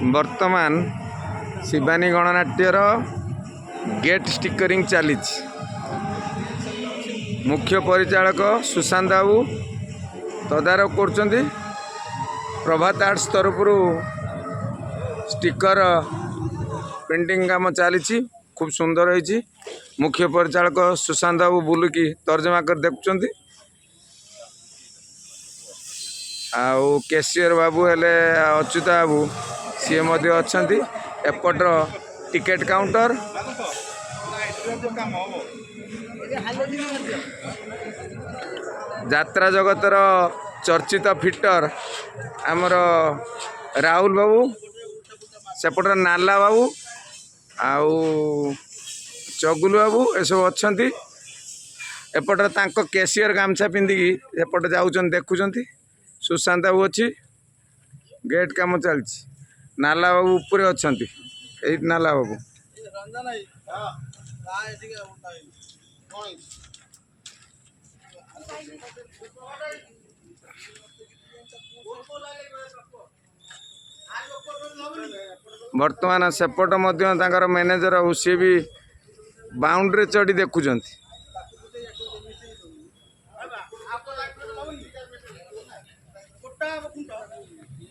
वर्तमान Shivani गणनाट्यर gate stickering चली। मुख्य परिचालक सुशांत बाबू तदारक कर प्रभात आर्ट्स तरफ स्टिकर प्रिंटिंग काम चली खूब सुंदर होती। मुख्य परिचालक सुशांत बाबू बुलुकी तर्जमा कर देखुं। आउ कैशियर बाबू हेले अच्युत बाबू सी अच्छा एपटर टिकेट काउंटर यात्रा जगतर चर्चित फिटर आमर राहुल बाबू सेपटर नाला बाबू आउ चगुलू बाबू एसब अच्छा एपटर तांको कैशियर गामछा पिंधिकी एपट जाऊँ देखुं। सुशांत बाबू अच्छी गेट काम चलती। नाला बाबू ऊपर अच्छा नाला बाबू वर्तमान सेपट मैनेजर सी भी बाउंड्री चढ़ी देखुं।